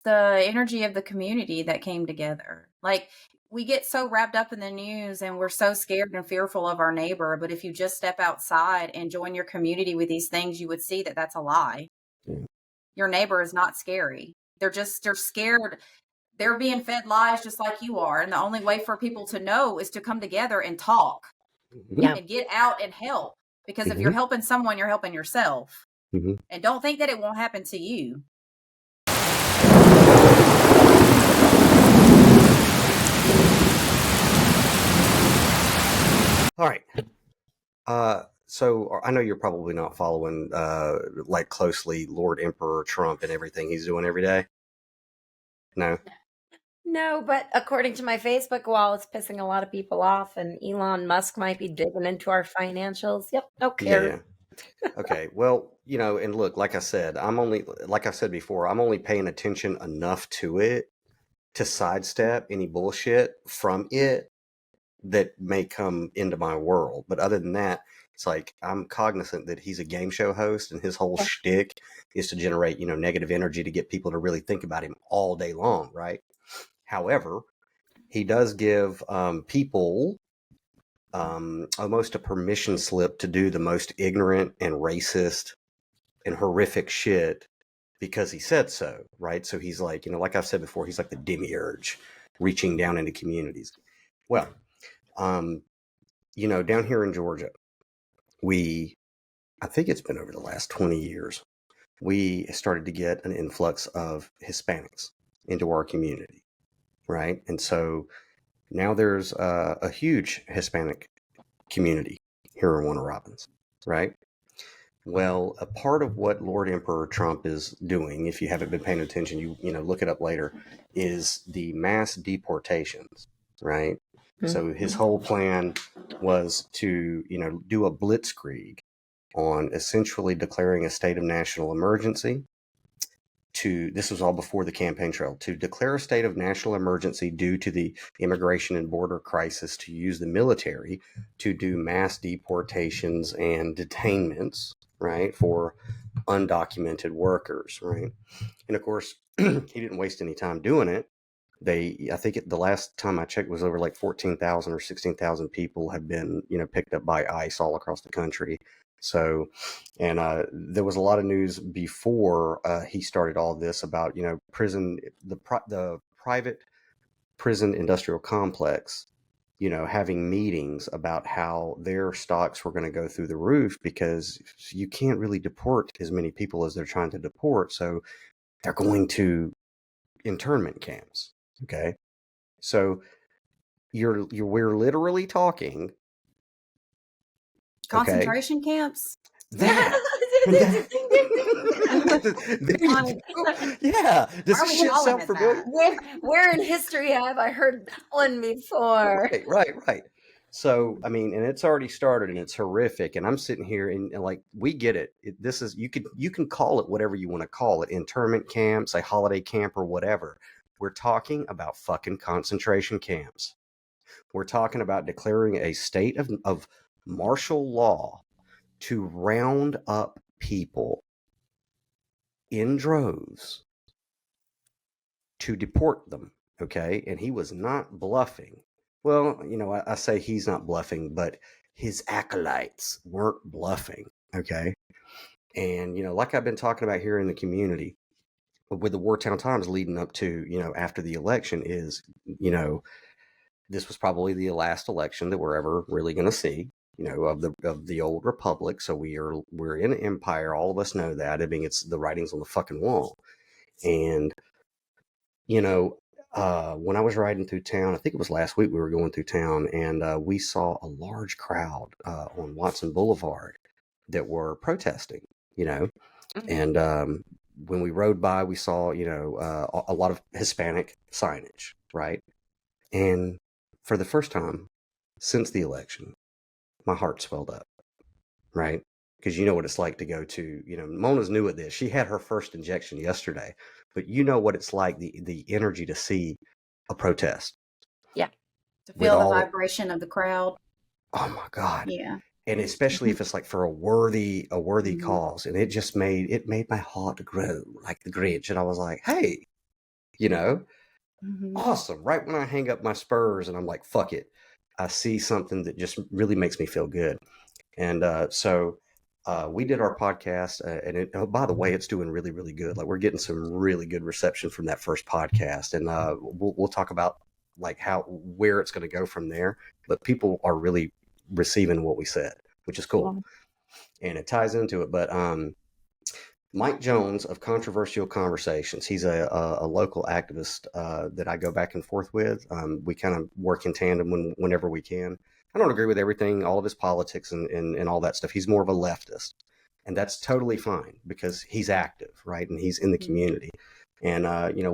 the energy of the community that came together. Like, we get so wrapped up in the news and we're so scared and fearful of our neighbor. But if you just step outside and join your community with these things, you would see that that's a lie. Yeah. Your neighbor is not scary. They're scared. They're being fed lies just like you are. And the only way for people to know is to come together and talk and get out and help. Because if you're helping someone, you're helping yourself. And don't think that it won't happen to you. All right. So I know you're probably not following like closely Lord Emperor Trump and everything he's doing every day. No, but according to my Facebook wall, it's pissing a lot of people off, and Elon Musk might be digging into our financials. Yep, okay. Yeah. Okay. Well, and look, like I said before, I'm only paying attention enough to it to sidestep any bullshit from it that may come into my world. But other than that, it's like I'm cognizant that he's a game show host and his whole shtick is to generate, negative energy to get people to really think about him all day long, right? However, he does give people almost a permission slip to do the most ignorant and racist and horrific shit because he said so, right? So he's like, like I've said before, he's like the demiurge reaching down into communities. Well, down here in Georgia, I think it's been over the last 20 years, we started to get an influx of Hispanics into our community, right? And so now there's a huge Hispanic community here in Warner Robins, right? Well, a part of what Lord Emperor Trump is doing, if you haven't been paying attention, you look it up later, is the mass deportations, right? So his whole plan was to, do a blitzkrieg on essentially declaring a state of national emergency. This was all before the campaign trail, to declare a state of national emergency due to the immigration and border crisis, to use the military to do mass deportations and detainments, right, for undocumented workers, right? And of course, he didn't waste any time doing it. I think the last time I checked was over like 14,000 or 16,000 people have been, picked up by ICE all across the country. So, and there was a lot of news before he started all this about, prison, the private prison industrial complex, having meetings about how their stocks were going to go through the roof because you can't really deport as many people as they're trying to deport. So they're going to internment camps. Okay. So we're literally talking concentration camps. Yeah. Does this shit sound familiar? Where in history have I heard that one before? Right. So, I mean, and it's already started and it's horrific. And I'm sitting here and like, we get it. This is, you can call it whatever you want to call it, internment camps, a holiday camp or whatever. We're talking about fucking concentration camps. We're talking about declaring a state of martial law to round up people in droves to deport them. Okay. And he was not bluffing. Well, I say he's not bluffing, but his acolytes weren't bluffing. Okay. And, like I've been talking about here in the community with the Wartown Times leading up to, after the election is, this was probably the last election that we're ever really going to see, of the old republic. So we're in an empire. All of us know that. I mean, it's the writings on the fucking wall. And, when I was riding through town, I think it was last week, we were going through town and we saw a large crowd on Watson Boulevard that were protesting, and when we rode by, we saw, a lot of Hispanic signage, right? And for the first time since the election, my heart swelled up, right? Because you know what it's like to go to, Mona's new at this. She had her first injection yesterday, but you know what it's like, the energy to see a protest. Yeah. To feel the vibration of the crowd. Oh my God. Yeah. And especially if it's like for a worthy cause. And it just made my heart grow like the Grinch. And I was like, hey, you know? Mhm. Awesome. Right when I hang up my spurs and I'm like, fuck it. I see something that just really makes me feel good. And so we did our podcast, and by the way, it's doing really, really good. Like we're getting some really good reception from that first podcast, and we'll talk about like where it's going to go from there. But people are really receiving what we said, which is cool, and it ties into it. But Mike Jones of Controversial Conversations. He's a local activist that I go back and forth with. We kind of work in tandem whenever we can. I don't agree with everything, all of his politics and all that stuff. He's more of a leftist. And that's totally fine because he's active, right? And he's in the community. And,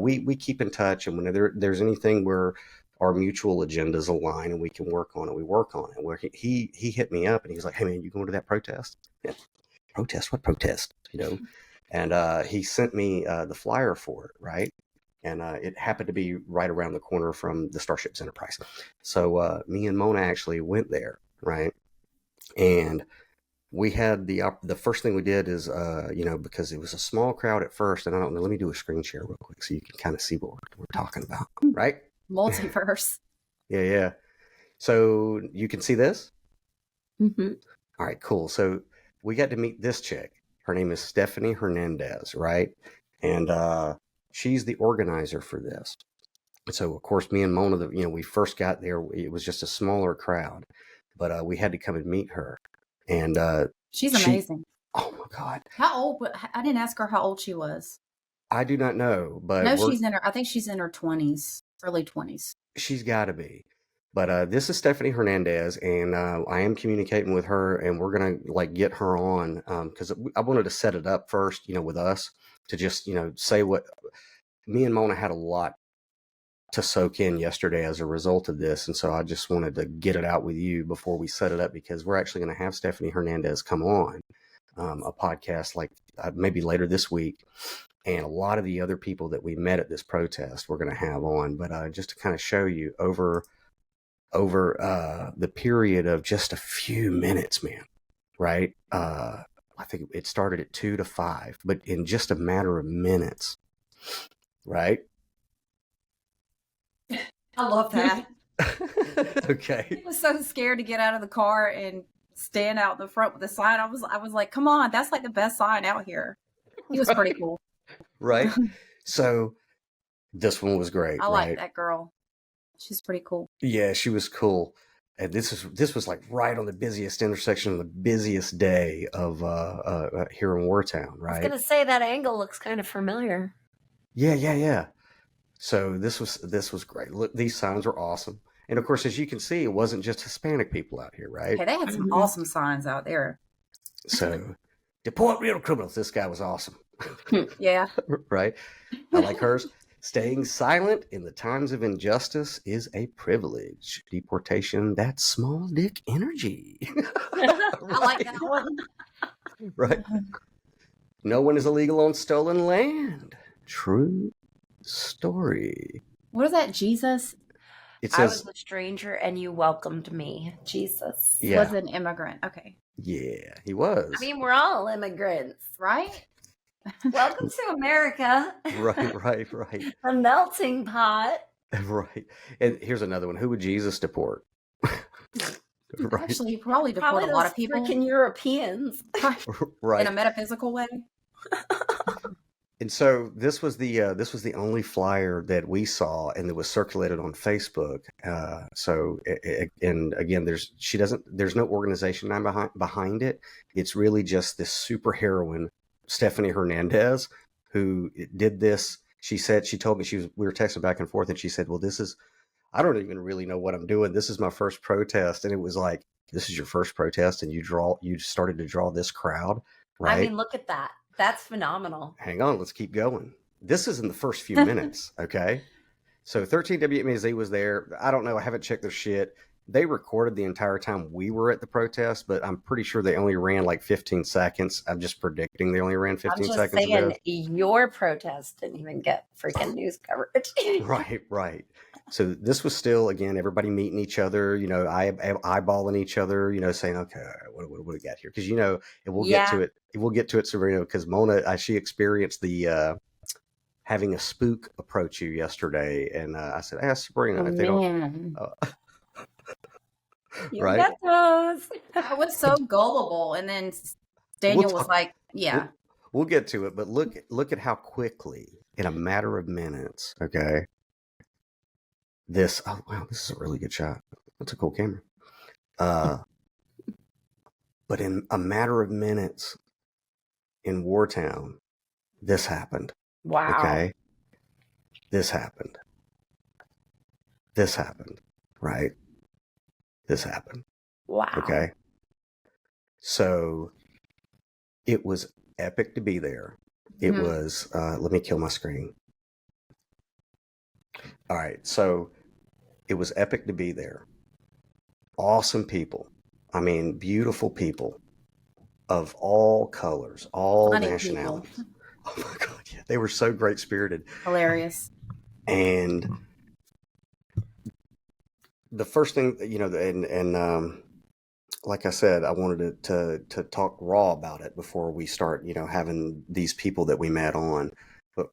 we keep in touch. And when there's anything where our mutual agendas align and we can work on it, we work on it. Where he hit me up and he's like, hey, man, you going to that protest? Yeah. Protest? What protest? And he sent me the flyer for it, right? And it happened to be right around the corner from the Starships Enterprise. So me and Mona actually went there, right? And we had the first thing we did is, because it was a small crowd at first, and I don't know, let me do a screen share real quick so you can kind of see what we're talking about, right? Multiverse. Yeah. So you can see this? Mm-hmm. All right, cool. So we got to meet this chick. Her name is Stephanie Hernandez, right? And she's the organizer for this. So, of course, me and Mona, we first got there, it was just a smaller crowd, but we had to come and meet her. And she's amazing. Oh, my God. How old? I didn't ask her how old she was. I do not know, but I think she's in her 20s, early 20s. She's got to be. But this is Stephanie Hernandez, and I am communicating with her, and we're gonna get her on because I wanted to set it up first, with us to just say what me and Mona had a lot to soak in yesterday as a result of this, and so I just wanted to get it out with you before we set it up because we're actually going to have Stephanie Hernandez come on a podcast maybe later this week. And a lot of the other people that we met at this protest we're going to have on, but just to kind of show you over the period of just a few minutes, man, right? I think it started at 2 to 5, but in just a matter of minutes, right? I love that. Okay. He was so scared to get out of the car and stand out in the front with the sign. I was like, come on, that's like the best sign out here. He was pretty cool. Right. So this one was great. I like that girl. She's pretty cool. Yeah, she was cool. And this was like right on the busiest intersection of the busiest day of here in Wartown, right? I was gonna say that angle looks kind of familiar. Yeah. So this was great. Look, these signs were awesome. And of course, as you can see, it wasn't just Hispanic people out here, right? Hey, they had some awesome signs out there. So deport real criminals. This guy was awesome. Yeah. Right. I like hers. Staying silent in the times of injustice is a privilege. Deportation, that's small dick energy. I like that one. Right. No one is illegal on stolen land. True story. What is that, Jesus? It says, I was a stranger and you welcomed me. Jesus. Yeah. Was an immigrant. Okay. Yeah, he was. I mean, we're all immigrants, right? Welcome to America. Right. A melting pot. Right. And here's another one. Who would Jesus deport? Right. Actually, he probably deported a lot of people. Freaking Europeans. Right. In a metaphysical way. And so this was the only flyer that we saw and that was circulated on Facebook. And again, there's no organization behind it. It's really just this super heroine, Stephanie Hernandez, who did this. She told me we were texting back and forth, and she said, well, I don't even really know what I'm doing. This is my first protest. And it was like, this is your first protest and you started to draw this crowd, right? I mean, look at that. That's phenomenal. Hang on, let's keep going. This is in the first few minutes, okay? So 13 WMZ was there. I don't know. I haven't checked their shit. They recorded the entire time we were at the protest, but I'm pretty sure they only ran like 15 seconds. I'm just predicting they only ran 15 seconds. I'm just saying your protest didn't even get freaking news coverage. Right. So this was still, again, everybody meeting each other, eyeballing each other, saying, okay, what do we got here? Because, and we'll get to it. We'll get to it, Sabrina, because Mona, she experienced the having a spook approach you yesterday, and I said, ask Sabrina Oh, if they don't, man. You right? got those. I was so gullible, and then We'll Daniel was talk. like, "Yeah, We'll get to it, but look at how quickly, in a matter of minutes, okay. Oh wow, this is a really good shot. That's a cool camera. But in a matter of minutes in Wartown, this happened. Wow. Okay, this happened. This happened. Right. This happened. Wow. Okay. So it was epic to be there. It was. Let me kill my screen. All right. So it was epic to be there. Awesome people. I mean, beautiful people of all colors, all funny nationalities. people, Oh my God, yeah, they were so great spirited. hilarious." And the first thing, and like I said, I wanted to talk raw about it before we start, having these people that we met on.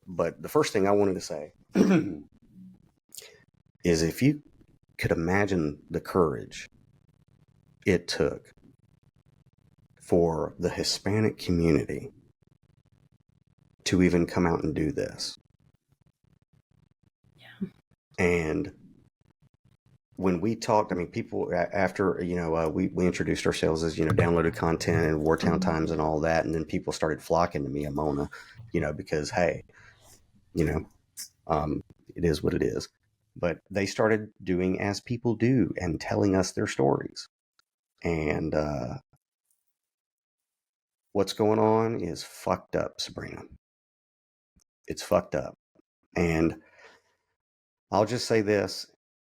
But the first thing I wanted to say is, if you could imagine the courage it took for the Hispanic community to even come out and do this. Yeah. And when we talked, I mean, people after, we introduced ourselves as, downloaded content and Wartown Times and all that. And then people started flocking to me, Amona, because, hey, it is what it is. But they started doing as people do and telling us their stories. And what's going on is fucked up, Sabrina. It's fucked up. And I'll just say this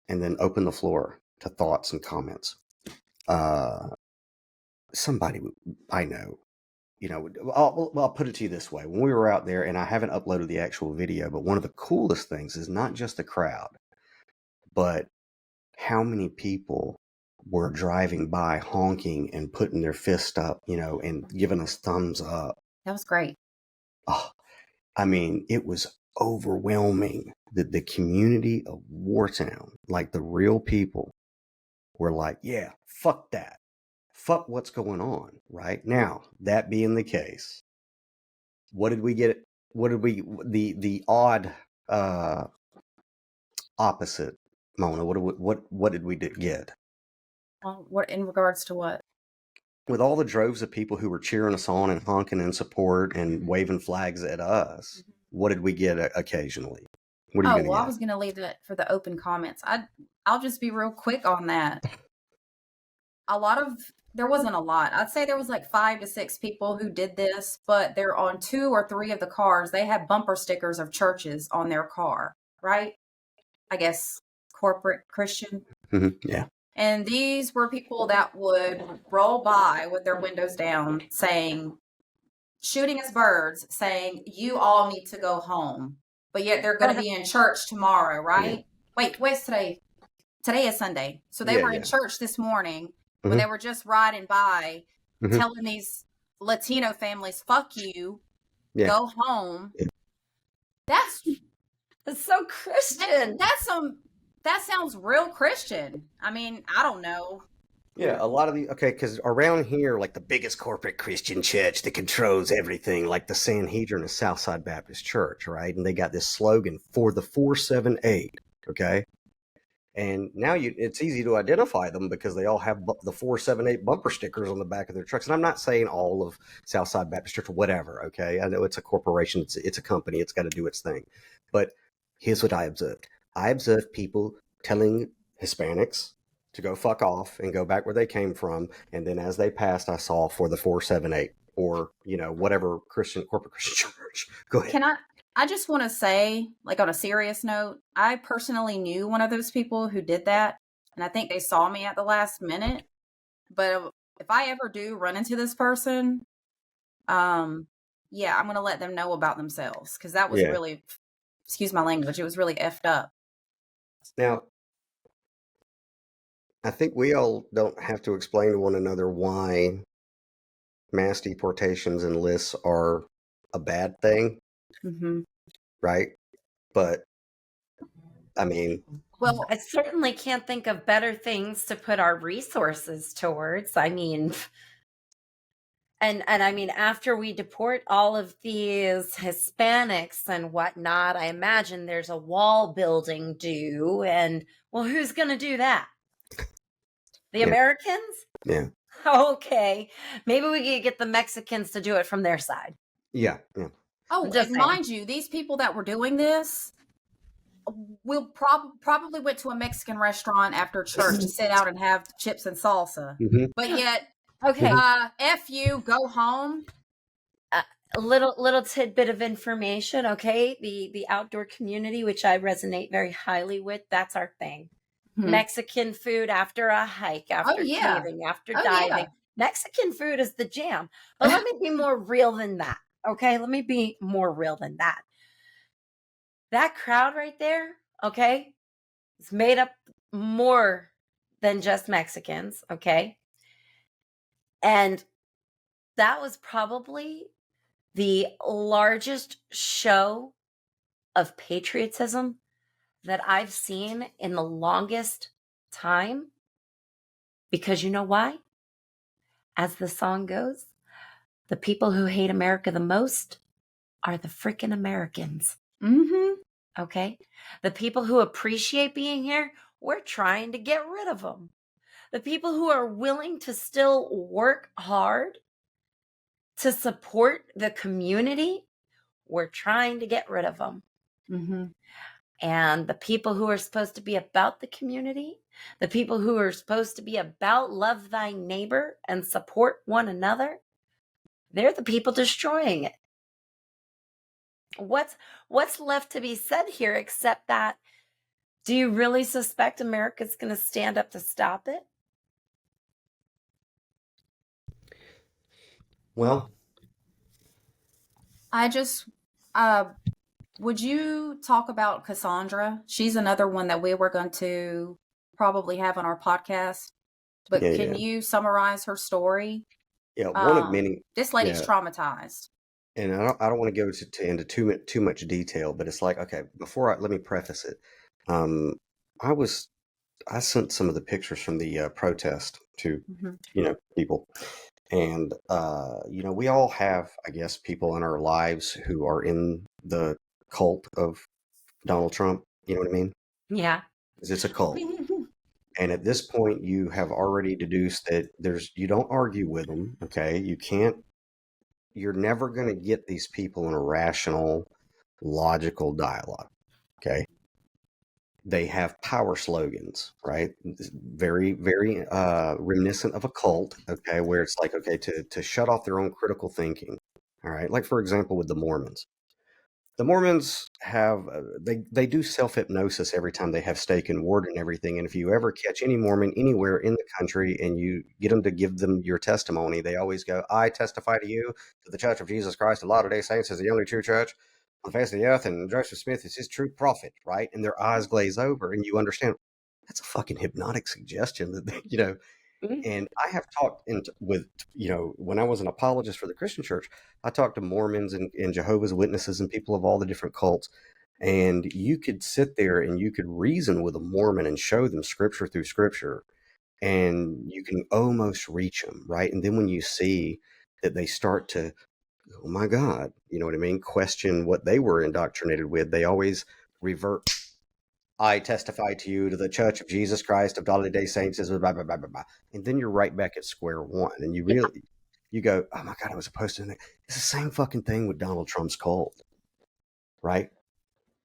and then open the floor to thoughts and comments. Somebody I know, I'll put it to you this way. When we were out there, and I haven't uploaded the actual video, but one of the coolest things is not just the crowd, but how many people were driving by honking and putting their fist up, and giving us thumbs up. That was great. Oh, I mean, it was overwhelming that the community of Wartown, like the real people, were like, yeah, fuck that. Fuck what's going on right now. That being the case, what did we get? What did we, the odd opposite, Mona? What did we get? Well, what in regards to what? With all the droves of people who were cheering us on and honking in support and waving flags at us, what did we get occasionally? What are you going to I get? was going to leave it for the open comments. I'll just be real quick on that. There wasn't a lot. I'd say there was like 5 to 6 people who did this, but they're on 2 or 3 of the cars. They had bumper stickers of churches on their car, right? I guess corporate Christian. Yeah. And these were people that would roll by with their windows down saying, shooting us birds, saying, you all need to go home. But yet they're going to be in church tomorrow, right? Yeah. Wait, today? Today is Sunday. So they were in church this morning when they were just riding by telling these Latino families, fuck you, go home. Yeah. That's so Christian. That sounds real Christian. I mean, I don't know. Yeah, a lot of because around here, like the biggest corporate Christian church that controls everything, like the Sanhedrin of Southside Baptist Church, right? And they got this slogan, for the 478, okay? And now it's easy to identify them because they all have the 478 bumper stickers on the back of their trucks. And I'm not saying all of Southside Baptist Church or whatever, okay? I know it's a corporation, it's a company, it's got to do its thing. But here's what I observed. I observed people telling Hispanics to go fuck off and go back where they came from. And then as they passed, I saw for the 478 or, whatever corporate Christian church. Go ahead. I just want to say, like on a serious note, I personally knew one of those people who did that. And I think they saw me at the last minute. But if I ever do run into this person, I'm going to let them know about themselves. Because that was really, excuse my language, it was really effed up. Now, I think we all don't have to explain to one another why mass deportations and lists are a bad thing, right? But I mean, Well, I certainly can't think of better things to put our resources towards. I mean, and I mean, after we deport all of these Hispanics and whatnot, I imagine there's a wall building due. And well, who's going to do that? The Yeah. Americans? yeah, Okay. Maybe we could get the Mexicans to do it from their side. yeah. oh, I'm just and saying. mind you, these people that were doing this will probably went to a Mexican restaurant after church to sit out and have chips and salsa. hmm But yet, Okay. F you, go home. A little tidbit of information. Okay. The outdoor community, which I resonate very highly with, that's our thing. Mexican food after a hike, after caving, after diving. Mexican food is the jam. But let me be more real than that. Okay. Let me be more real than that. That crowd right there, okay, is made up more than just Mexicans. Okay. And that was probably the largest show of patriotism that I've seen in the longest time. Because you know why? As the song goes, the people who hate America the most are the freaking Americans. Mm-hmm. Okay? The people who appreciate being here, we're trying to get rid of them. The people who are willing to still work hard to support the community, we're trying to get rid of them. Mm-hmm. And the people who are supposed to be about the community, the people who are supposed to be about love thy neighbor and support one another, they're the people destroying it. What's left to be said here except that, do you really suspect America's going to stand up to stop it? Well, I just, would you talk about Cassandra? She's another one that we were going to probably have on our podcast. But Yeah, can yeah. you summarize her story? yeah, one of many. This lady's Yeah. traumatized. And I don't want to go into too much detail, but it's like, okay, let me preface it. I sent some of the pictures from the protest to Mm-hmm. people, and we all have, I guess, people in our lives who are in the cult of Donald Trump. You know what I mean? Yeah. 'Cause it's a cult, and at this point, you have already deduced that you don't argue with them. Okay, you're never going to get these people in a rational, logical dialogue. Okay. They have power slogans, right? Very, very reminiscent of a cult, okay, where it's like, okay, to shut off their own critical thinking. All right. Like, for example, with the Mormons. The Mormons have, they do self-hypnosis every time they have stake and ward and everything. And if you ever catch any Mormon anywhere in the country and you get them to give them your testimony, they always go, I testify to you to the Church of Jesus Christ of Latter-day Saints as the only true church on the face of the earth, and Joseph Smith is his true prophet, right? And their eyes glaze over and you understand that's a fucking hypnotic suggestion that, and I have talked with, when I was an apologist for the Christian church, I talked to Mormons and Jehovah's Witnesses and people of all the different cults. And you could sit there and you could reason with a Mormon and show them scripture through scripture, and you can almost reach them, right? And then when you see that they start to, oh my God, you know what I mean, question what they were indoctrinated with, they always revert. I testify to you to the Church of Jesus Christ of Latter-day Saints, blah, blah, blah, blah, blah. And then you're right back at square one. And you go, oh my God, I was supposed to. It's the same fucking thing with Donald Trump's cult, right?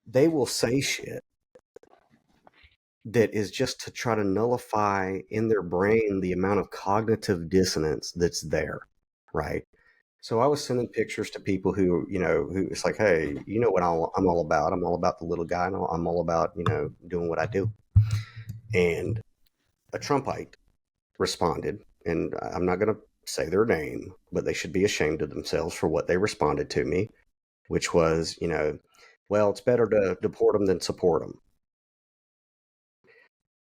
They will say shit that is just to try to nullify in their brain the amount of cognitive dissonance that's there, right? So I was sending pictures to people who it's like, hey, you know what I'm all about? I'm all about the little guy, and I'm all about, doing what I do. And a Trumpite responded, and I'm not going to say their name, but they should be ashamed of themselves for what they responded to me, which was, well, it's better to deport them than support them.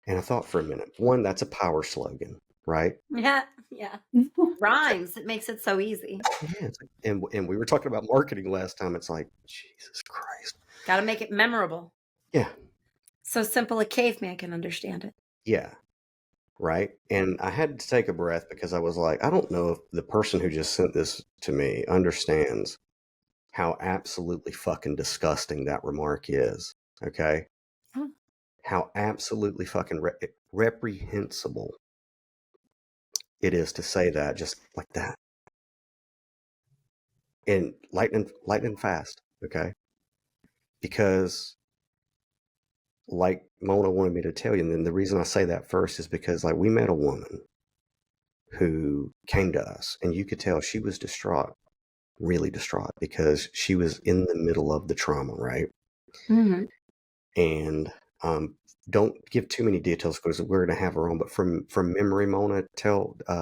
And I thought for a minute, one, that's a power slogan, right? Yeah. Rhymes. It makes it so easy. Yeah, and we were talking about marketing last time. It's like, Jesus Christ. Got to make it memorable. Yeah. So simple a caveman can understand it. Yeah. Right. And I had to take a breath because I was like, I don't know if the person who just sent this to me understands how absolutely fucking disgusting that remark is. Okay. Huh. How absolutely fucking reprehensible it is to say that just like that. And lightning fast. Okay. Because like Mona wanted me to tell you, and then the reason I say that first is because like we met a woman who came to us and you could tell she was distraught, really distraught, because she was in the middle of the trauma, right? Mm-hmm. And don't give too many details because we're going to have her on, but from memory, Mona,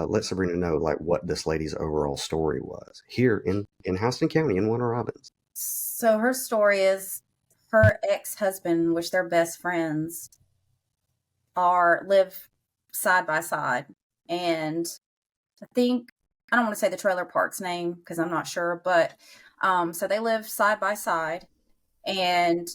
let Sabrina know like what this lady's overall story was here in Houston County in Warner Robins. So her story is her ex-husband, which they're best friends, live side by side. And I don't want to say the trailer park's name because I'm not sure, but so they live side by side. And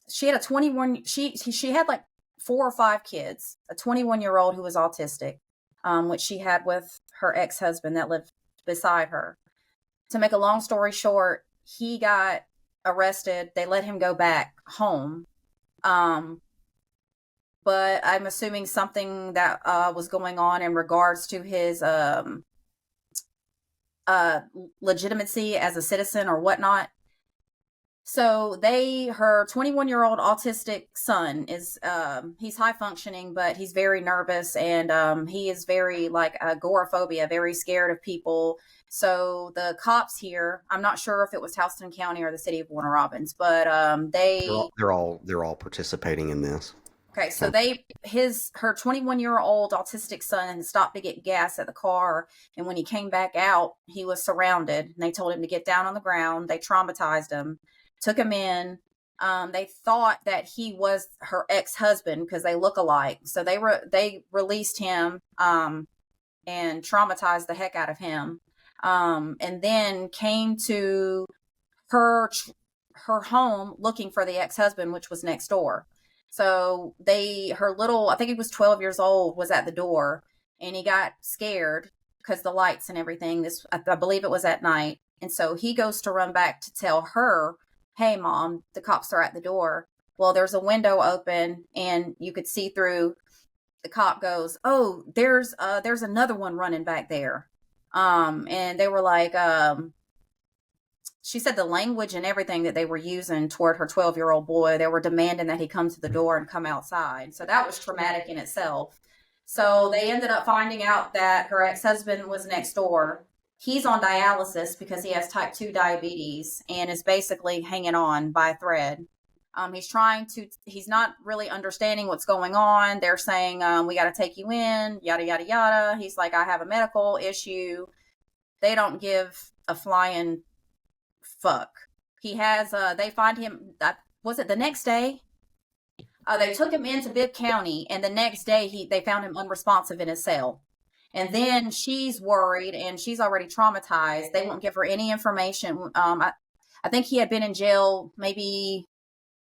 she had a 21, she had like 4 or 5 kids, a 21-year-old who was autistic, which she had with her ex-husband that lived beside her. To make a long story short, he got arrested. They let him go back home. But I'm assuming something that was going on in regards to his legitimacy as a citizen or whatnot. So her 21-year-old autistic son is, he's high functioning, but he's very nervous and he is very like agoraphobia, very scared of people. So the cops here, I'm not sure if it was Houston County or the city of Warner Robins, but they're all participating in this. Okay, so her 21-year-old autistic son stopped to get gas at the car, and when he came back out, he was surrounded. And they told him to get down on the ground. They traumatized him, took him in. They thought that he was her ex-husband because they look alike. So they released him and traumatized the heck out of him. And then came to her home looking for the ex-husband, which was next door. So I think he was 12 years old, was at the door, and he got scared because the lights and everything. I believe it was at night. And so he goes to run back to tell her, hey, Mom, the cops are at the door. Well, there's a window open and you could see through. The cop goes, oh, there's another one running back there. And they were like, she said the language and everything that they were using toward her 12-year-old boy, they were demanding that he come to the door and come outside. So that was traumatic in itself. So they ended up finding out that her ex-husband was next door. He's on dialysis because he has type 2 diabetes and is basically hanging on by a thread. He's not really understanding what's going on. They're saying, we got to take you in, yada, yada, yada. He's like, I have a medical issue. They don't give a flying fuck. He has, they find him, was it the next day? They took him into Bibb County, and the next day they found him unresponsive in his cell. And then she's worried, and she's already traumatized. They won't give her any information. I think he had been in jail maybe,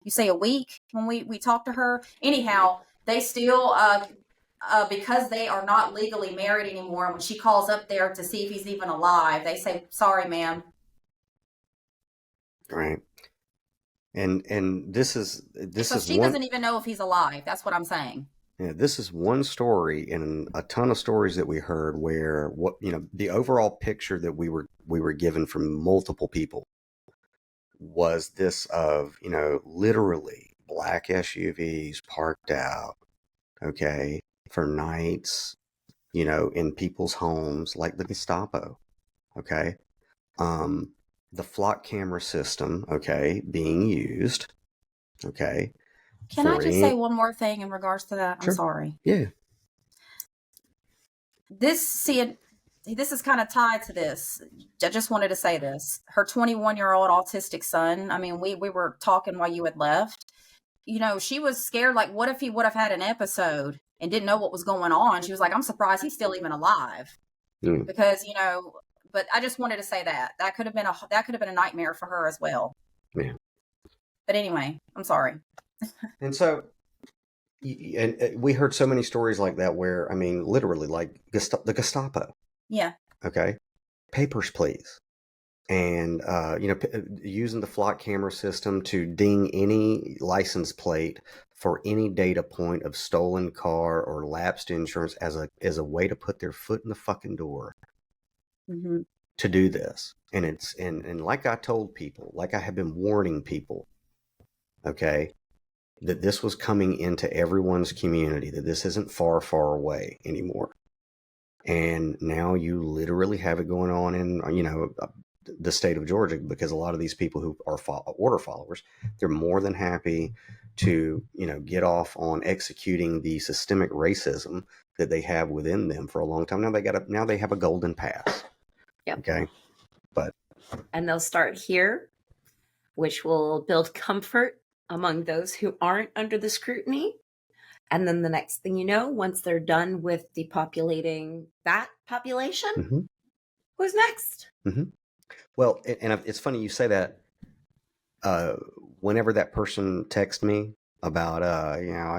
you say a week when we talked to her. Anyhow, they still, because they are not legally married anymore, when she calls up there to see if he's even alive, they say, sorry, ma'am. Right. And she doesn't even know if he's alive. That's what I'm saying. Yeah, this is one story in a ton of stories that we heard where the overall picture that we were given from multiple people was this of, literally black SUVs parked out, okay, for nights, in people's homes, like the Gestapo, okay. The flock camera system, okay, being used, okay. Can I just say one more thing in regards to that? Sure. I'm sorry. Yeah. This is kind of tied to this. I just wanted to say this. Her 21-year-old autistic son, I mean, we were talking while you had left. She was scared, like, what if he would have had an episode and didn't know what was going on? She was like, I'm surprised he's still even alive. Mm. Because, but I just wanted to say that could have been a nightmare for her as well. Yeah. But anyway, I'm sorry. And so, and we heard so many stories like that where, I mean, literally, like the Gestapo. Yeah. Okay. Papers, please. And, using the flock camera system to ding any license plate for any data point of stolen car or lapsed insurance as a way to put their foot in the fucking door to do this. And it's, and like I told people, like I have been warning people, okay, that this was coming into everyone's community, that this isn't far, far away anymore. And now you literally have it going on in, the state of Georgia, because a lot of these people who are order followers, they're more than happy to, get off on executing the systemic racism that they have within them for a long time. Now they have a golden pass. Yep. Okay. And they'll start here, which will build comfort among those who aren't under the scrutiny. And then the next thing you know, once they're done with depopulating that population, who's next? Well, and it's funny you say that. Whenever that person texted me about,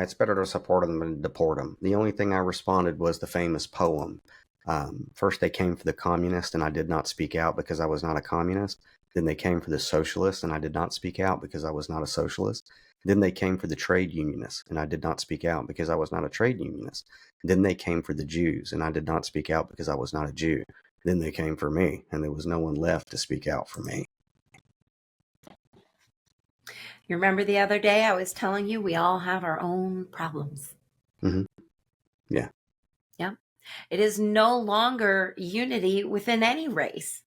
it's better to support them than deport them, the only thing I responded was the famous poem. First they came for the communist and I did not speak out because I was not a communist. Then they came for the socialist and I did not speak out because I was not a socialist. Then they came for the trade unionists and I did not speak out because I was not a trade unionist. Then they came for the Jews and I did not speak out because I was not a Jew. Then they came for me and there was no one left to speak out for me. You remember the other day I was telling you we all have our own problems. Yeah. Yeah. It is no longer unity within any race.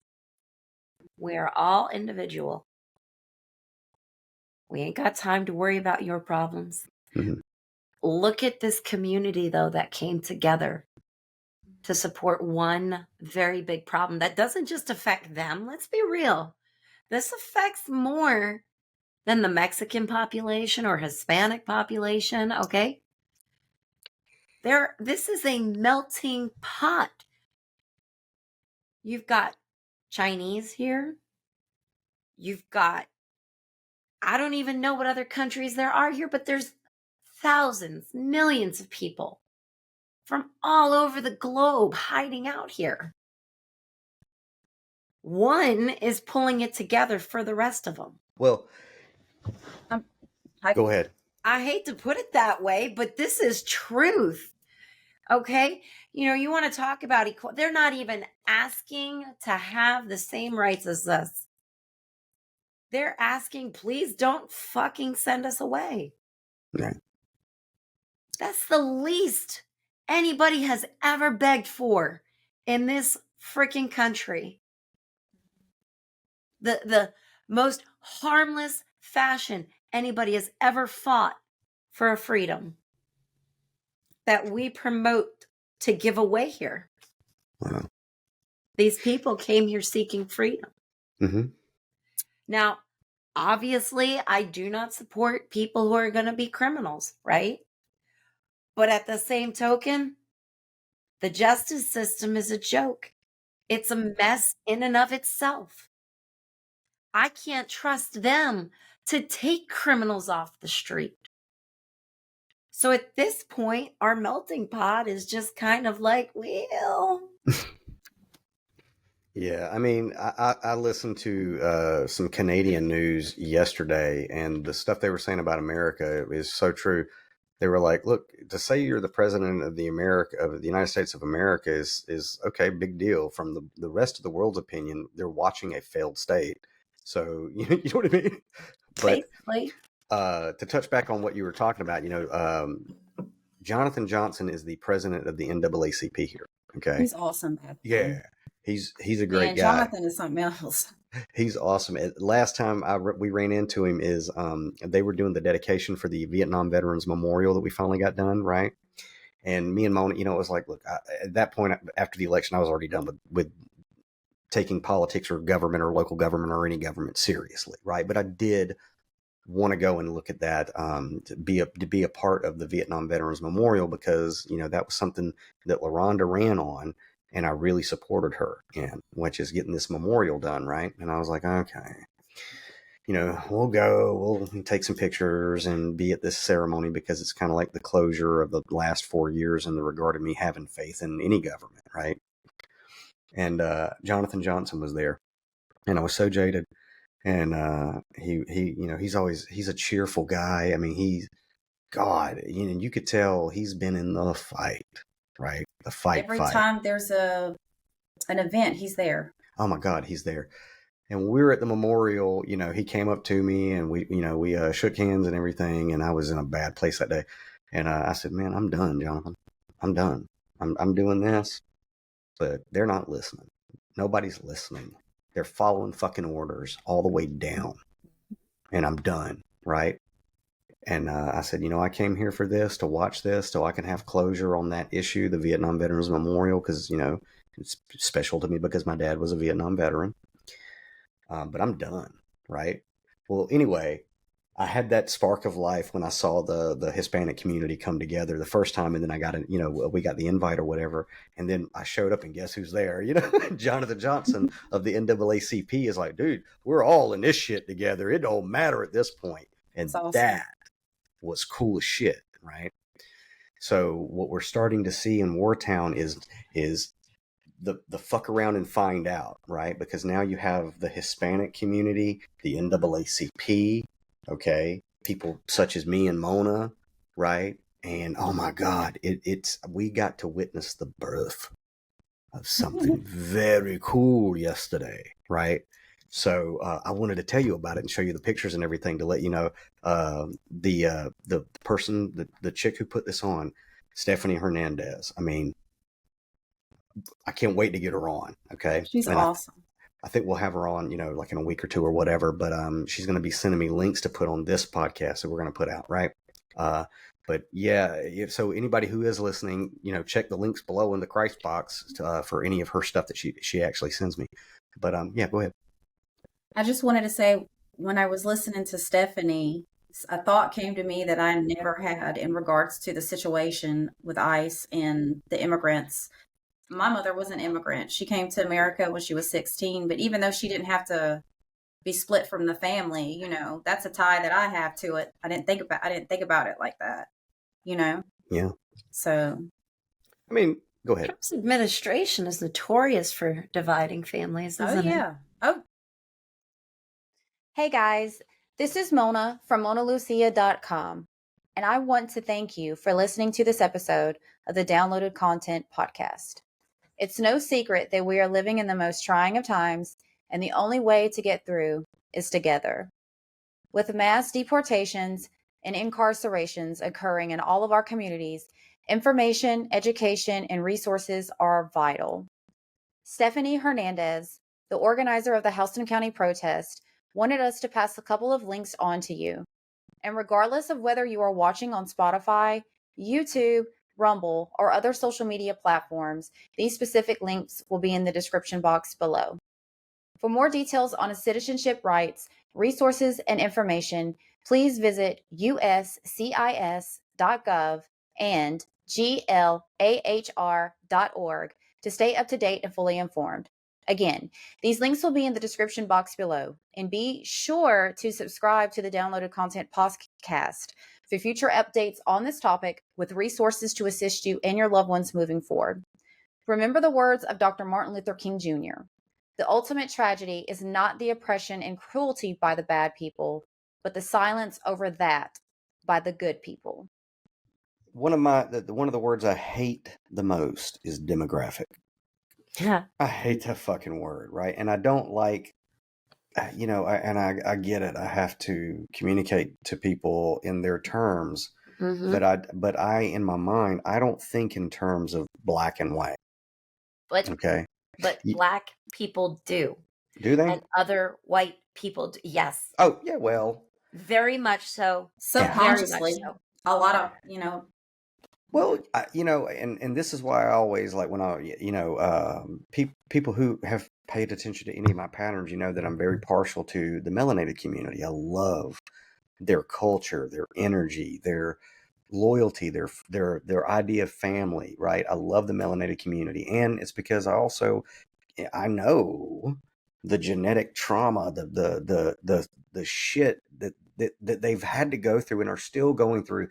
We are all individual. We ain't got time to worry about your problems. Look at this community, though, that came together to support one very big problem that doesn't just affect them. Let's be real. This affects more than the Mexican population or Hispanic population, okay? This is a melting pot. You've got Chinese here. You've got, I don't even know what other countries there are here, but there's thousands, millions of people from all over the globe hiding out here. One is pulling it together for the rest of them. Well, go ahead. I hate to put it that way, but this is truth. Okay? You want to talk about equality. They're not even asking to have the same rights as us. They're asking, please don't fucking send us away. Right. That's the least anybody has ever begged for in this freaking country. The most harmless fashion anybody has ever fought for a freedom that we promote to give away here. Wow. These people came here seeking freedom. Now, obviously, I do not support people who are going to be criminals, right? But at the same token, the justice system is a joke. It's a mess in and of itself. I can't trust them to take criminals off the street. So at this point, our melting pot is just kind of like, well. Yeah, I mean, I listened to some Canadian news yesterday, and the stuff they were saying about America is so true. They were like, look, to say you're the president of the United States of America is okay, big deal. From the rest of the world's opinion, they're watching a failed state. So you know what I mean? But basically, to touch back on what you were talking about, Jonathan Johnson is the president of the NAACP here. Okay, he's awesome. Yeah, he's a great guy. Jonathan is something else. He's awesome. Last time we ran into him is they were doing the dedication for the Vietnam Veterans Memorial that we finally got done, right? And me and Mona, it was like, look, at that point after the election, I was already done with taking politics or government or local government or any government seriously, right? But I did want to go and look at that to be a part of the Vietnam Veterans Memorial because that was something that LaRonda ran on. And I really supported her in, which is getting this memorial done, right? And I was like, okay. we'll take some pictures and be at this ceremony because it's kind of like the closure of the last 4 years in the regard of me having faith in any government, right? And Jonathan Johnson was there, and I was so jaded. And he's a cheerful guy. I mean, you could tell he's been in the fight, right? The fight. Every time there's an event, he's there. Oh my God, he's there. And we were at the memorial, he came up to me and we shook hands and everything. And I was in a bad place that day. And I said, man, I'm done, Jonathan. I'm done. I'm doing this, but they're not listening. Nobody's listening. They're following fucking orders all the way down. And I'm done, right? And I said, I came here for this, to watch this, so I can have closure on that issue, the Vietnam Veterans Memorial, because, it's special to me because my dad was a Vietnam veteran. But I'm done, right? Well, anyway, I had that spark of life when I saw the Hispanic community come together the first time, and then I got we got the invite or whatever, and then I showed up, and guess who's there? Jonathan Johnson of the NAACP is like, dude, we're all in this shit together. It don't matter at this point, and awesome. That was cool as shit, right? So what we're starting to see in Wartown is the fuck around and find out, right? Because now you have the Hispanic community, the NAACP, okay, people such as me and Mona, right? And oh my God, we got to witness the birth of something very cool yesterday, right? So I wanted to tell you about it and show you the pictures and everything to let you know the person, the chick who put this on, Stephanie Hernandez. I mean, I can't wait to get her on. Okay. She's awesome. I think we'll have her on, like in a week or two or whatever, but she's going to be sending me links to put on this podcast that we're going to put out. Right. But yeah, so anybody who is listening, check the links below in the Christ box for any of her stuff that she actually sends me. But yeah, go ahead. I just wanted to say, when I was listening to Stephanie, a thought came to me that I never had in regards to the situation with ICE and the immigrants. My mother was an immigrant. She came to America when she was 16, but even though she didn't have to be split from the family, that's a tie that I have to it. I didn't think about it like that, Yeah. So, I mean, go ahead. Trump's administration is notorious for dividing families, isn't it? Oh. Hey guys, this is Mona from MonaLucia.com, and I want to thank you for listening to this episode of the Downloaded Content Podcast. It's no secret that we are living in the most trying of times, and the only way to get through is together. With mass deportations and incarcerations occurring in all of our communities, information, education, and resources are vital. Stephanie Hernandez, the organizer of the Houston County protest, wanted us to pass a couple of links on to you. And regardless of whether you are watching on Spotify, YouTube, Rumble, or other social media platforms, these specific links will be in the description box below. For more details on citizenship rights, resources, and information, please visit uscis.gov and glahr.org to stay up to date and fully informed. Again, these links will be in the description box below, and be sure to subscribe to the Downloaded Content Podcast for future updates on this topic with resources to assist you and your loved ones moving forward. Remember the words of Dr. Martin Luther King Jr. The ultimate tragedy is not the oppression and cruelty by the bad people, but the silence over that by the good people. One of the words I hate the most is demographic. Yeah. I hate that fucking word, right? And I don't like, I get it. I have to communicate to people in their terms, but I, in my mind, I don't think in terms of black and white. But okay, but black people do. Do they? And other white people do. Yes. Oh yeah, well, very much so. Subconsciously, so. A lot of Well, and this is why I always like when people who have paid attention to any of my patterns, that I'm very partial to the melanated community. I love their culture, their energy, their loyalty, their idea of family, right? I love the melanated community, and it's because I know the genetic trauma, the shit that they've had to go through and are still going through,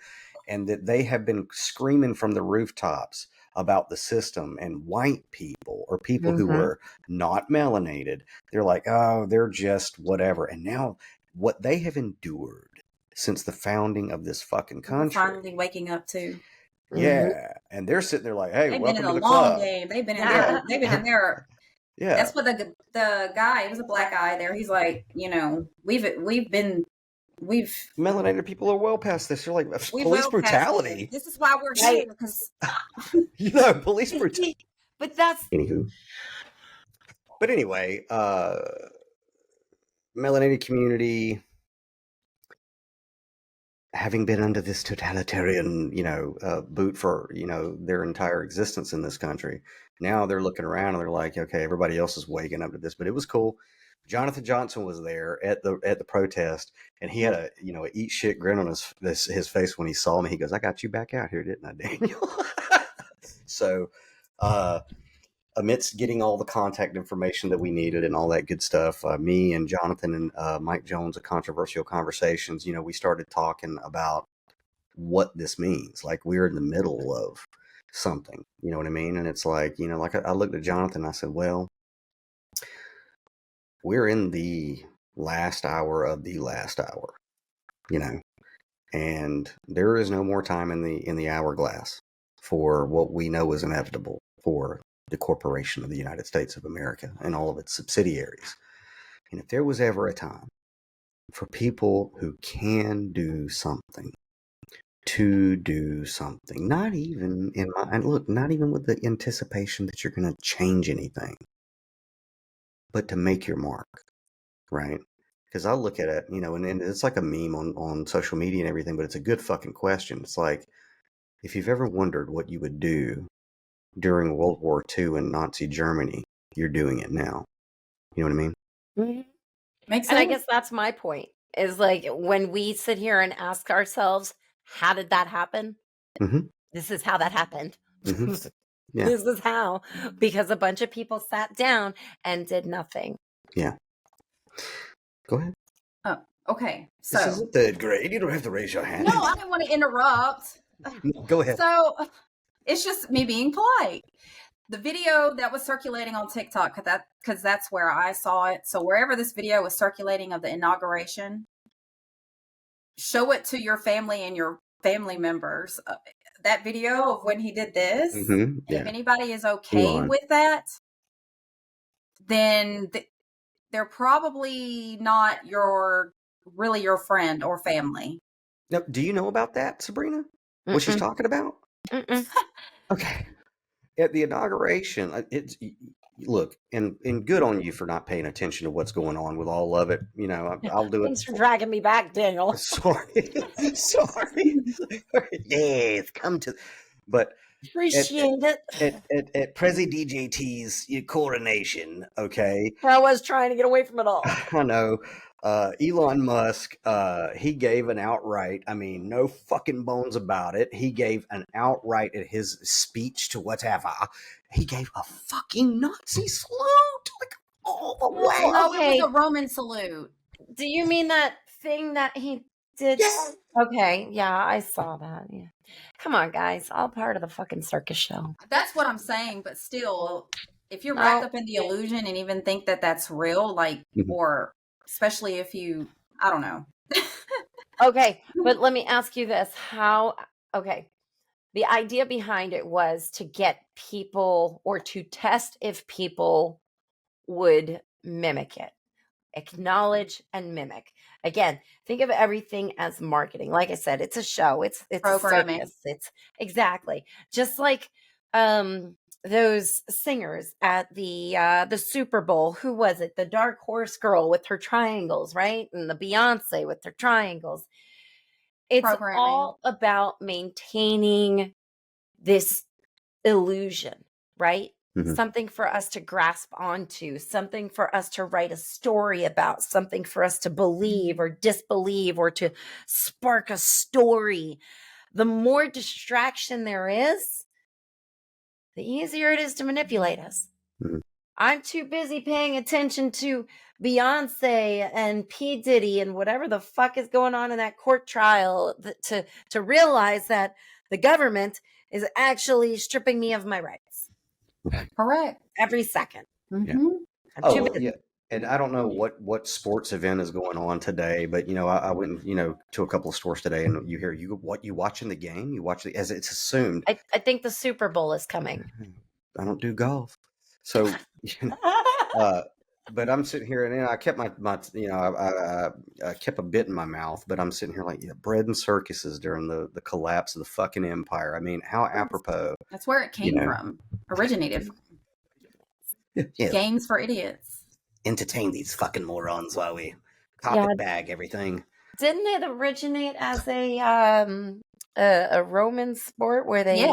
and that they have been screaming from the rooftops about the system, and white people or people who were not melanated, they're like, oh, they're just whatever. And now what they have endured since the founding of this fucking country, We're finally waking up to. yeah, and they're sitting there like, hey, They've welcome been in to a the long club. game. They've been in there. They've been in there. Yeah, That's what the guy. It was a black guy there. He's like, we've melanated people are well past this. They're like we've police well brutality. This is why we're here, because Police brutality. But that's Anywho. But anyway, melanated community, having been under this totalitarian, boot for, their entire existence in this country, now they're looking around and they're like, okay, everybody else is waking up to this. But it was cool. Jonathan Johnson was there at the protest, and he had a eat shit grin on his face when he saw me. He goes, "I got you back out here, didn't I, Daniel?" So, amidst getting all the contact information that we needed and all that good stuff, me and Jonathan and Mike Jones of Controversial Conversations, we started talking about what this means. Like, we're in the middle of something, you know what I mean? And it's like, like I looked at Jonathan and I said, well, we're in the last hour of the last hour, and there is no more time in the hourglass for what we know is inevitable for the corporation of the United States of America and all of its subsidiaries. And if there was ever a time for people who can do something, to do something, not even not even with the anticipation that you're going to change anything, but to make your mark, right? Because I look at it, and it's like a meme on social media and everything, but it's a good fucking question. It's like, if you've ever wondered what you would do during World War II in Nazi Germany, you're doing it now. You know what I mean? Mm-hmm. Makes sense. And I guess that's my point, is like, when we sit here and ask ourselves, how did that happen? Mm-hmm. This is how that happened. Mm-hmm. Yeah. This is how, because a bunch of people sat down and did nothing. Yeah. Go ahead. Oh, okay. So this isn't third grade. You don't have to raise your hand. No, I didn't want to interrupt. Go ahead. So it's just me being polite. The video that was circulating on TikTok, because that's where I saw it. So wherever this video was circulating of the inauguration, show it to your family and your family members. That video of when he did this. Mm-hmm. Yeah. If anybody is okay with that, then they're probably not really your friend or family. Now, do you know about that, Sabrina? What she's talking about? Okay. At the inauguration, look, and good on you for not paying attention to what's going on with all of it. I'll do it. Thanks for dragging me back, Daniel. Sorry. Yes, come to. But appreciate it. At Prezi DJT's coronation, okay. I was trying to get away from it all. I know. Elon Musk, he gave an outright, no fucking bones about it. He gave an outright at his speech to whatever. He gave a fucking Nazi salute, like all the way. No, it was a Roman salute. Do you mean that thing that he did? Yes. Okay, yeah, I saw that. Yeah. Come on, guys, all part of the fucking circus show. That's what I'm saying, but still, if you're wrapped up in the illusion and even think that that's real, or especially if you, I don't know. Okay, but let me ask you this. The idea behind it was to get people, or to test if people would mimic it. Acknowledge and mimic. Again, think of everything as marketing. Like I said, it's a show. It's programming. A circus. It's exactly just like those singers at the Super Bowl. Who was it? The Dark Horse Girl with her triangles, right? And the Beyonce with her triangles. It's all about maintaining this illusion, right? Mm-hmm. Something for us to grasp onto, something for us to write a story about, something for us to believe or disbelieve, or to spark a story. The more distraction there is, the easier it is to manipulate us. Mm-hmm. I'm too busy paying attention to Beyonce and P. Diddy and whatever the fuck is going on in that court trial to realize that the government is actually stripping me of my rights. Correct. Every second. Mm-hmm. I'm too busy. Yeah. And I don't know what sports event is going on today, but I went to a couple of stores today, and you watching the game? You watch as it's assumed. I think the Super Bowl is coming. I don't do golf, so but I'm sitting here, and I kept my I kept a bit in my mouth, but I'm sitting here like bread and circuses during the collapse of the fucking empire. I mean, how apropos. That's where it came from. Originated. Yeah. Games for idiots. Entertain these fucking morons while we carpet bag everything. Didn't it originate as a Roman sport where they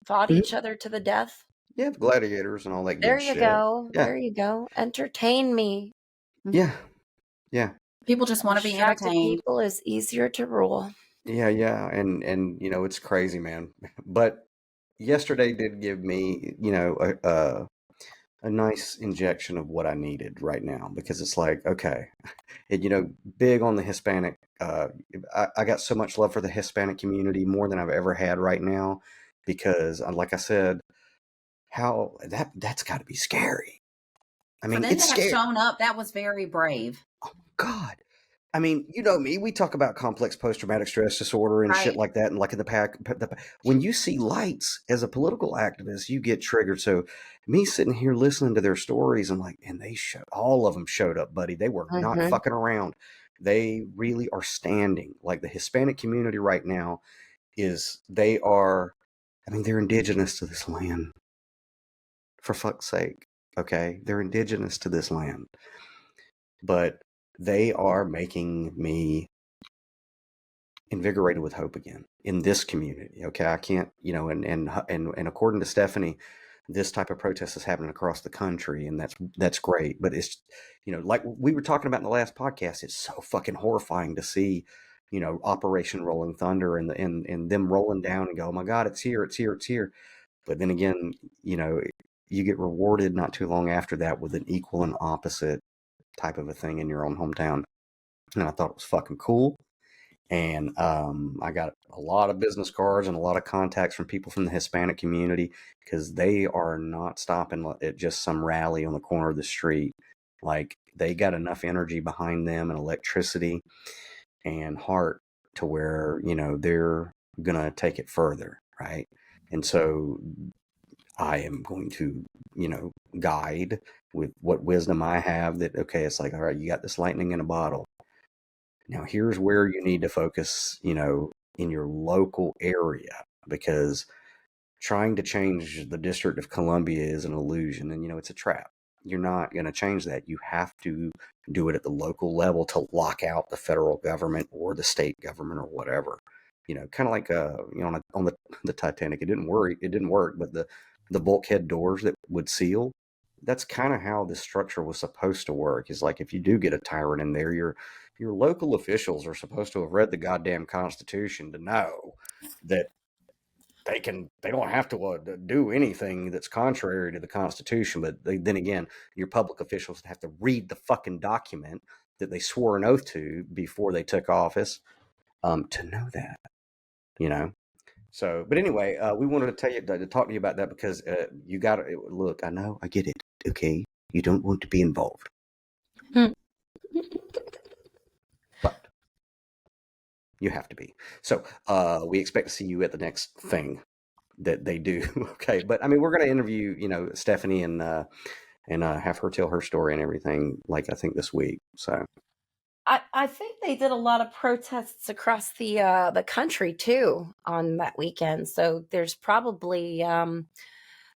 fought each other to the death? Yeah, gladiators and all that There good you shit. go. Yeah. There you go. Entertain me. Yeah. Yeah. People just want to be entertained. People is easier to rule. Yeah, yeah. And it's crazy, man. But yesterday did give me, a nice injection of what I needed right now, because it's like, okay, and big on the Hispanic. I got so much love for the Hispanic community, more than I've ever had right now, because like I said, how that's got to be scary. I mean, for them it's to scary. have shown up, that was very brave. Oh God. I mean, you know me, we talk about complex post-traumatic stress disorder and shit like that. And like in when you see lights as a political activist, you get triggered. So me sitting here listening to their stories, I'm like, and all of them showed up, buddy. They were not fucking around. They really are standing. Like the Hispanic community right now they're indigenous to this land. For fuck's sake. Okay. They're indigenous to this land. But they are making me invigorated with hope again in this community. Okay. I can't, and according to Stephanie, this type of protest is happening across the country, and that's great. But it's, like we were talking about in the last podcast, it's so fucking horrifying to see, Operation Rolling Thunder and them rolling down and go, oh my God, it's here, it's here, it's here. But then again, you get rewarded not too long after that with an equal and opposite type of a thing in your own hometown. And I thought it was fucking cool. And I got a lot of business cards and a lot of contacts from people from the Hispanic community, because they are not stopping at just some rally on the corner of the street. Like, they got enough energy behind them and electricity and heart to where, they're going to take it further. Right. And so I am going to, guide with what wisdom I have that, okay, it's like, all right, you got this lightning in a bottle. Now here's where you need to focus, in your local area, because trying to change the District of Columbia is an illusion, and, it's a trap. You're not going to change that. You have to do it at the local level to lock out the federal government or the state government or whatever. Kind of like, on the Titanic, it didn't work, but the bulkhead doors that would seal, that's kind of how this structure was supposed to work. Is like, if you do get a tyrant in there, your local officials are supposed to have read the goddamn Constitution to know that they don't have to do anything that's contrary to the Constitution. But then again, your public officials have to read the fucking document that they swore an oath to before they took office, to know that, So, but anyway, we wanted to talk to you about that, because you got to look. I know, I get it. Okay, you don't want to be involved, but you have to be. So, we expect to see you at the next thing that they do. Okay, but I mean, we're going to interview, Stephanie and have her tell her story and everything. Like, I think this week. So. I think they did a lot of protests across the country too on that weekend. So there's probably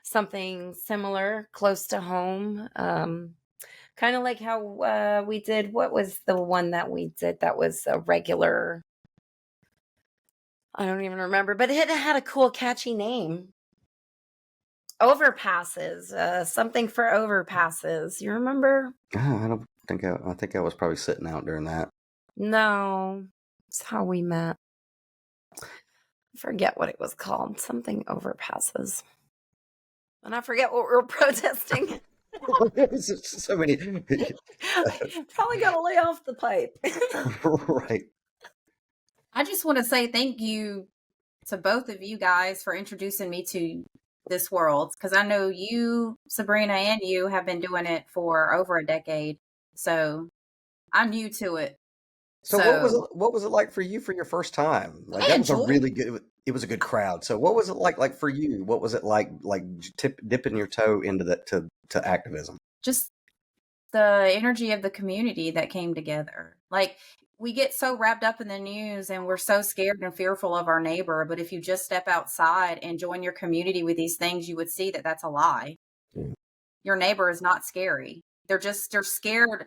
something similar close to home. Kind of like how we did. What was the one that we did that was a regular? I don't even remember, but it had a cool, catchy name. Overpasses, something for overpasses. You remember? I don't think I think I was probably sitting out during that. No, it's how we met. I forget what it was called. Something overpasses. And I forget what we're protesting. So many. Probably got to lay off the pipe. Right. I just want to say thank you to both of you guys for introducing me to this world, because I know you, Sabrina, and you have been doing it for over a decade. So I'm new to it. So what was it like for you for your first time? Like that was a really good. It was a good crowd. So what was it like for you? What was it like dipping your toe into that to activism? Just the energy of the community that came together. Like, we get so wrapped up in the news and we're so scared and fearful of our neighbor. But if you just step outside and join your community with these things, you would see that that's a lie. Yeah. Your neighbor is not scary. They're scared.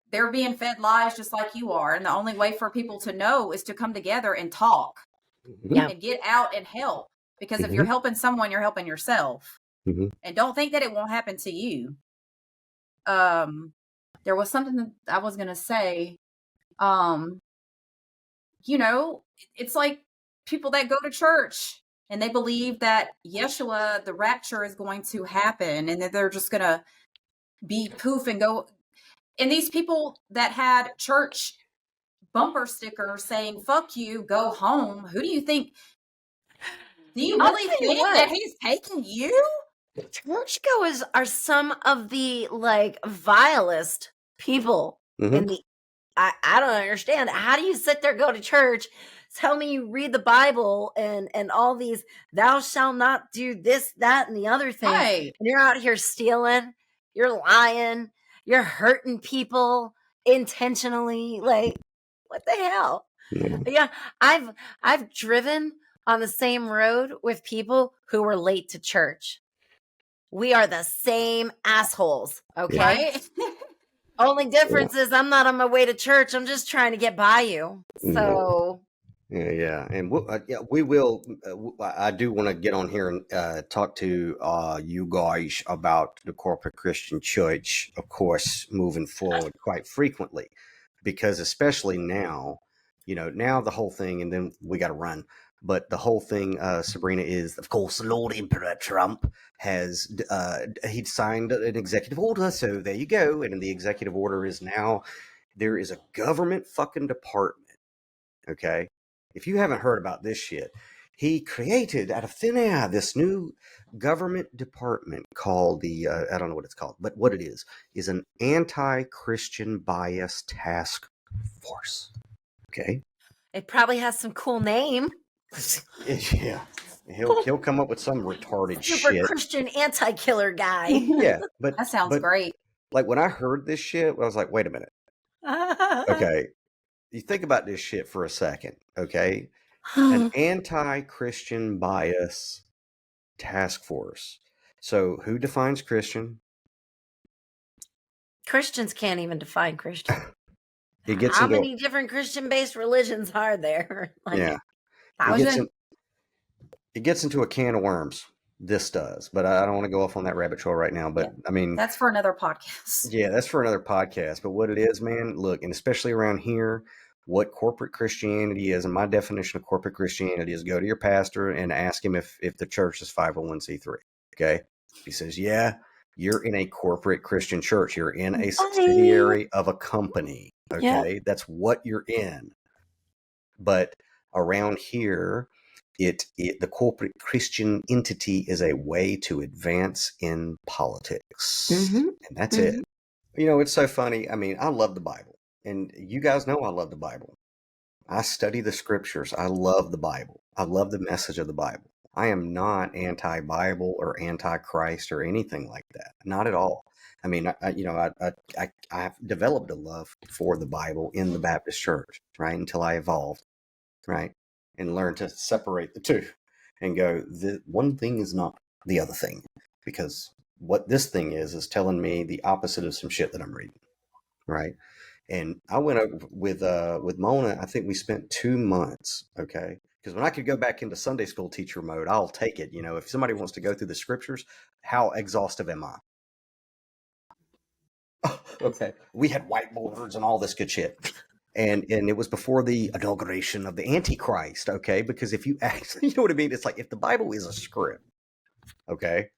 They're being fed lies just like you are. And the only way for people to know is to come together and talk and get out and help. Because if you're helping someone, you're helping yourself. And don't think that it won't happen to you. There was something that I was going to say. You know, it's like people that go to church and they believe that Yeshua, the rapture, is going to happen and that they're just going to be poof and go. And these people that had church bumper stickers saying, fuck you, go home. Who do you think? Do you really think that he's taking you? Churchgoers are some of the vilest people in the. I don't understand. How do you sit there, go to church, tell me you read the Bible and all these, thou shalt not do this, that, and the other thing. Right. And you're out here stealing, you're lying, you're hurting people intentionally. Like, what the hell? Yeah, I've driven on the same road with people who were late to church. We are the same assholes, okay? Right? Only difference is I'm not on my way to church. I'm just trying to get by you. So yeah, and we will. I do want to get on here and talk to you guys about the corporate Christian church, of course, moving forward quite frequently, because especially now, now the whole thing, and then we got to run. But the whole thing, Sabrina, is, of course, Lord Emperor Trump has, he'd signed an executive order. So there you go. And the executive order is now there is a government fucking department. Okay. If you haven't heard about this shit, he created out of thin air this new government department called the, I don't know what it's called, but what it is an anti-Christian bias task force. Okay. It probably has some cool name. Yeah, he'll come up with some retarded Super shit. Christian anti-killer guy. Yeah, but that sounds great. Like when I heard this shit, I was like, wait a minute. Okay, you think about this shit for a second. Okay, an anti-Christian bias task force. So who defines Christian? Christians can't even define Christian. How many different Christian-based religions are there? Yeah. It gets into a can of worms. This does, but I don't want to go off on that rabbit trail right now. But I mean, that's for another podcast. Yeah, that's for another podcast. But what it is, man, look, and especially around here, what corporate Christianity is, and my definition of corporate Christianity is, go to your pastor and ask him if the church is 501c3. Okay, if he says, yeah, you're in a corporate Christian church. You're in a subsidiary of a company. Okay, that's what you're in. But around here, the corporate Christian entity is a way to advance in politics. And that's it. It's so funny. I mean, I love the Bible. And you guys know I love the Bible. I study the scriptures. I love the Bible. I love the message of the Bible. I am not anti-Bible or anti-Christ or anything like that. Not at all. I mean, I've developed a love for the Bible in the Baptist church, right? Until I evolved, right? And learn to separate the two and go, the one thing is not the other thing, because what this thing is telling me the opposite of some shit that I'm reading. Right. And I went up with Mona. I think we spent 2 months. Okay. Because when I could go back into Sunday school teacher mode, I'll take it. If somebody wants to go through the scriptures, how exhaustive am I? Okay. We had whiteboards and all this good shit. And it was before the inauguration of the Antichrist, okay? Because if you actually, you know what I mean? It's like, if the Bible is a script, okay?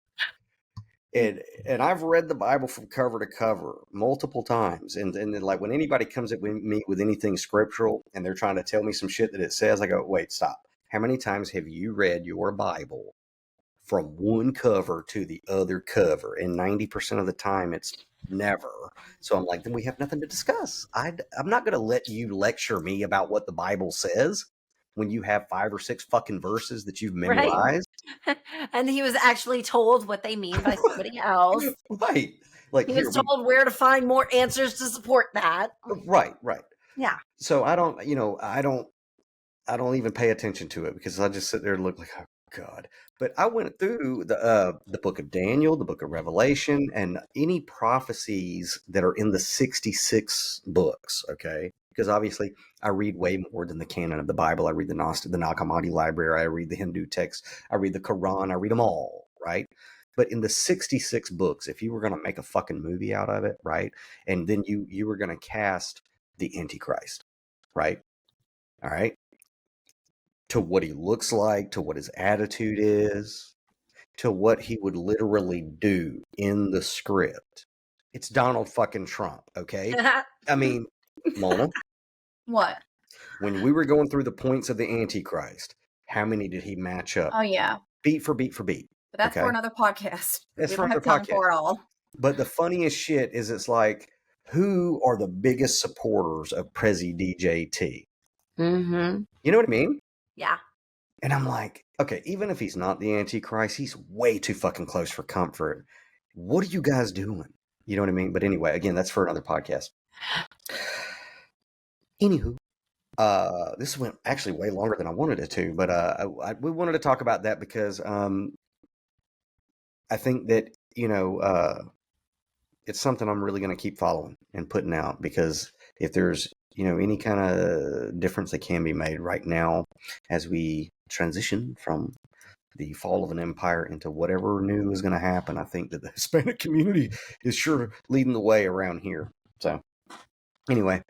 And I've read the Bible from cover to cover multiple times. And then, like, when anybody comes at me with anything scriptural and they're trying to tell me some shit that it says, I go, wait, stop. How many times have you read your Bible from one cover to the other cover? And 90% of the time, it's never. So I'm like, then we have nothing to discuss. I'm not going to let you lecture me about what the Bible says when you have 5 or 6 fucking verses that you've memorized. Right. And he was actually told what they mean by somebody else. Right. Like, he was told where to find more answers to support that. Right. Yeah. So I don't even pay attention to it because I just sit there and look like, oh God. But I went through the book of Daniel, the book of Revelation, and any prophecies that are in the 66 books, okay? Because obviously I read way more than the canon of the Bible. I read the Nag Hammadi library. I read the Hindu texts. I read the Quran. I read them all, right? But in the 66 books, if you were going to make a fucking movie out of it, right? And then you were going to cast the Antichrist, right? All right. To what he looks like, to what his attitude is, to what he would literally do in the script. It's Donald fucking Trump, okay? I mean, Mona. What? When we were going through the points of the Antichrist, how many did he match up? Oh, yeah. Beat for beat for beat. But that's for another podcast. That's for another podcast. For it all. But the funniest shit is it's like, who are the biggest supporters of Prezi DJT? Mm-hmm. You know what I mean? Yeah. And I'm like, okay, even if he's not the Antichrist, he's way too fucking close for comfort. What are you guys doing? You know what I mean? But anyway, again, that's for another podcast. Anywho, this went actually way longer than I wanted it to, but we wanted to talk about that because I think that, it's something I'm really going to keep following and putting out, because if there's, any kind of difference that can be made right now as we transition from the fall of an empire into whatever new is going to happen, I think that the Hispanic community is sure leading the way around here. So anyway,